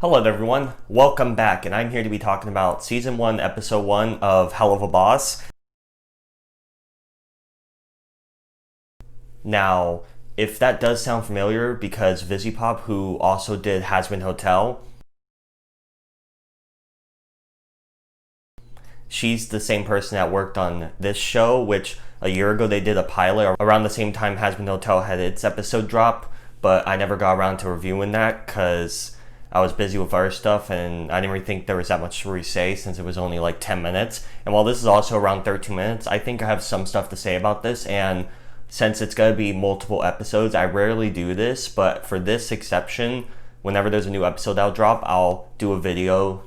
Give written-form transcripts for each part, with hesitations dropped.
Hello there, everyone. Welcome back, and I'm here to be talking about Season 1, Episode 1 of Helluva. Now, if that does sound familiar, because Visipop, who also did Hazbin Hotel, she's the same person that worked on this show, which a year ago they did a pilot around the same time Hazbin Hotel had its episode drop, but I never got around to reviewing that because I was busy with other stuff and I didn't really think there was that much to say since it was only like 10 minutes. And while this is also around 13 minutes, I think I have some stuff to say about this. And since it's going to be multiple episodes, I rarely do this, but for this exception, whenever there's a new episode that'll drop, I'll do a video,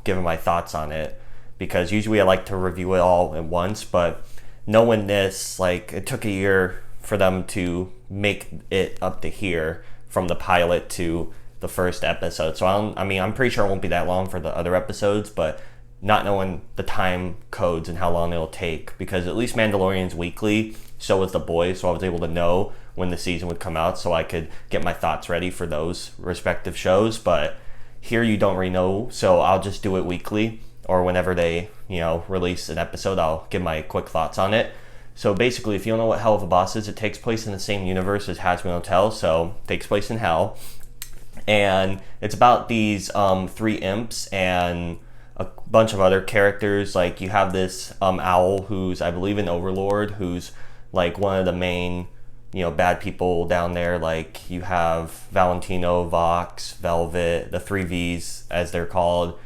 giving my thoughts on it. Because usually I like to review it all at once, but knowing this, it took a year for them to make it up to here from the pilot to the first episode. So I'm pretty sure it won't be that long for the other episodes, but not knowing the time codes and how long it'll take, because at least Mandalorian's weekly, so is The Boys, so I was able to know when the season would come out so I could get my thoughts ready for those respective shows. But here you don't really know, so I'll just do it weekly, or whenever they, release an episode, I'll give my quick thoughts on it. So basically, if you don't know what Helluva is, it takes place in the same universe as Hazbin Hotel, so it takes place in Hell. And it's about these three imps and a bunch of other characters. Like, you have this owl who's, I believe, an overlord, who's like one of the main, bad people down there. Like, you have Valentino, Vox, Velvet, the three V's as they're called.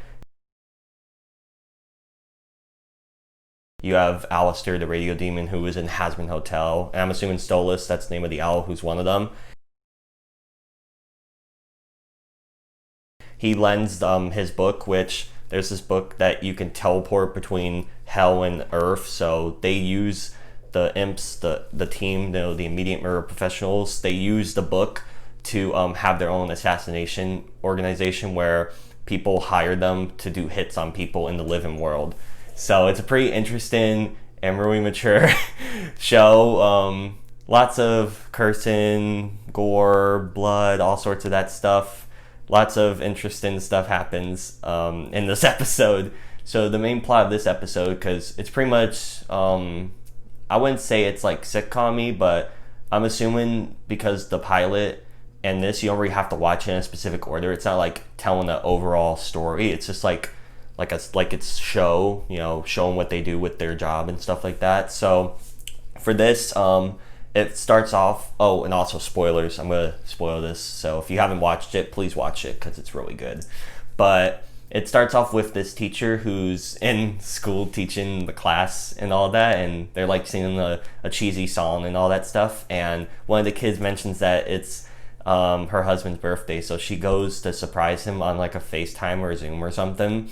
You have Alistair, the radio demon, who is in Hazbin Hotel. And I'm assuming Stolas, that's the name of the owl, who's one of them. He lends his book, which there's this book that you can teleport between hell and earth. So they use the imps, the team, the immediate murder professionals. They use the book to have their own assassination organization where people hire them to do hits on people in the living world. So it's a pretty interesting and really mature show. Lots of cursing, gore, blood, all sorts of that stuff. Lots of interesting stuff happens in this episode. So the main plot of this episode, because it's pretty much, I wouldn't say it's like sitcom-y, but I'm assuming because the pilot and this, you don't really have to watch it in a specific order. It's not like telling the overall story. It's just like it's show, showing what they do with their job and stuff like that. So for this, it starts off, and also spoilers, I'm going to spoil this, so if you haven't watched it, please watch it, because it's really good. But it starts off with this teacher who's in school teaching the class and all that, and they're like singing a cheesy song and all that stuff, and one of the kids mentions that it's her husband's birthday, so she goes to surprise him on like a FaceTime or a Zoom or something,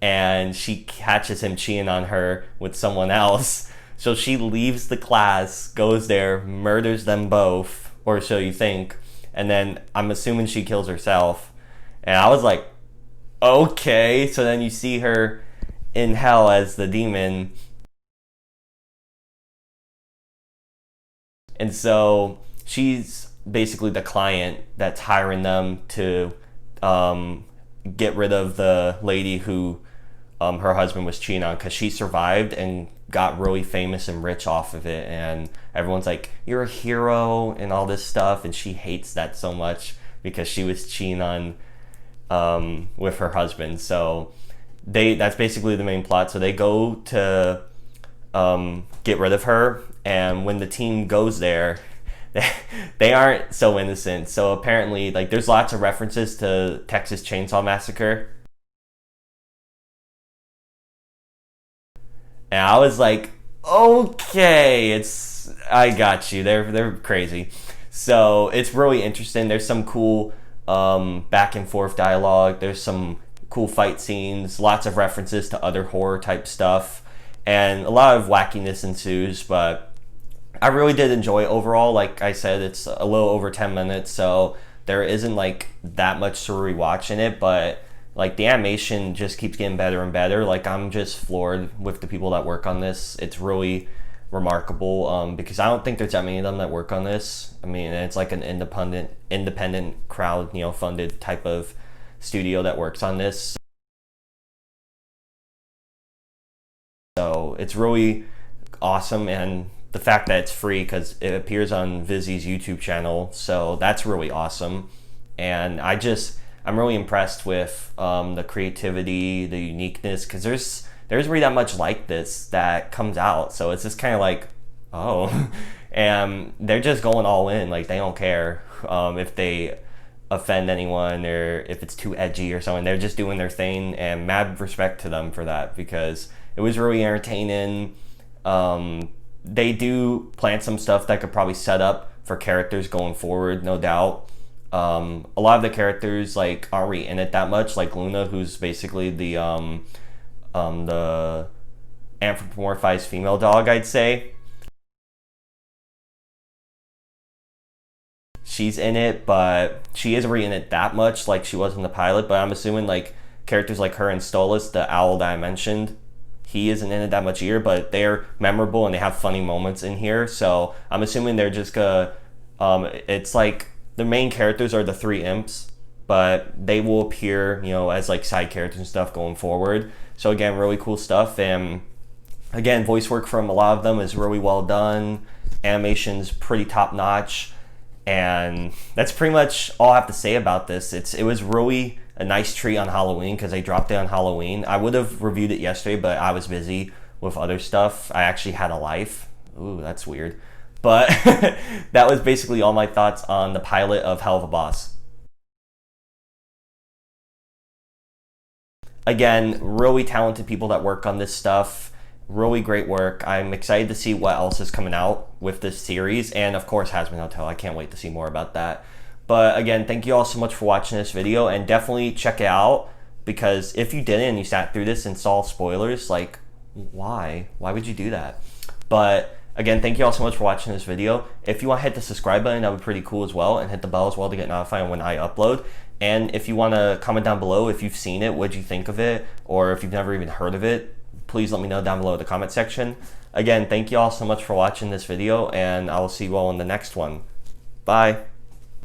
and she catches him cheating on her with someone else. So she leaves the class, goes there, murders them both, or so you think, and then I'm assuming she kills herself. And I was like, okay. So then you see her in hell as the demon. And so she's basically the client that's hiring them to get rid of the lady who her husband was cheating on, because she survived and got really famous and rich off of it, and everyone's like, you're a hero and all this stuff, and she hates that so much because she was cheating on with her husband. So that's basically the main plot. So they go to get rid of her, and when the team goes there, they aren't so innocent. So apparently, there's lots of references to Texas Chainsaw Massacre. And I was like, okay, I got you. They're crazy. So it's really interesting. There's some cool back and forth dialogue. There's some cool fight scenes. Lots of references to other horror type stuff, and a lot of wackiness ensues. But I really did enjoy it overall. Like I said, it's a little over 10 minutes, so there isn't that much to rewatch in it, but the animation just keeps getting better and better. I'm just floored with the people that work on this. It's really remarkable because I don't think there's that many of them that work on this. I mean, it's like an independent crowd, funded type of studio that works on this. So it's really awesome, and the fact that it's free because it appears on Vizzy's YouTube channel, so that's really awesome. And I'm really impressed with the creativity, the uniqueness, because there's really that much like this that comes out, so it's just kind of like, oh. And they're just going all in, like they don't care if they offend anyone or if it's too edgy or something. They're just doing their thing, and mad respect to them for that, because it was really entertaining. They do plant some stuff that could probably set up for characters going forward, no doubt. A lot of the characters like aren't really in it that much, like Luna, who's basically the anthropomorphized female dog, I'd say. She's in it, but she isn't really in it that much like she was in the pilot. But I'm assuming like characters like her and Stolas, the owl that I mentioned, he isn't in it that much either, but they're memorable and they have funny moments in here. So I'm assuming they're just gonna, it's like the main characters are the three imps, but they will appear, as like side characters and stuff going forward. So again, really cool stuff. And again, voice work from a lot of them is really well done. Animation's pretty top notch. And that's pretty much all I have to say about this. It was really a nice treat on Halloween because they dropped it on Halloween. I would have reviewed it yesterday, but I was busy with other stuff. I actually had a life. Ooh, that's weird. But that was basically all my thoughts on the pilot of Helluva Boss. Again, really talented people that work on this stuff. Really great work. I'm excited to see what else is coming out with this series, and of course Hazbin Hotel. I can't wait to see more about that. But again, thank you all so much for watching this video, and definitely check it out, because if you didn't and you sat through this and saw spoilers, like, why would you do that? But again, thank you all so much for watching this video. If you want to hit the subscribe button, that would be pretty cool as well, and hit the bell as well to get notified when I upload. And if you want to comment down below if you've seen it, what'd you think of it, or if you've never even heard of it, please let me know down below in the comment section. Again, thank you all so much for watching this video, and I will see you all in the next one. Bye.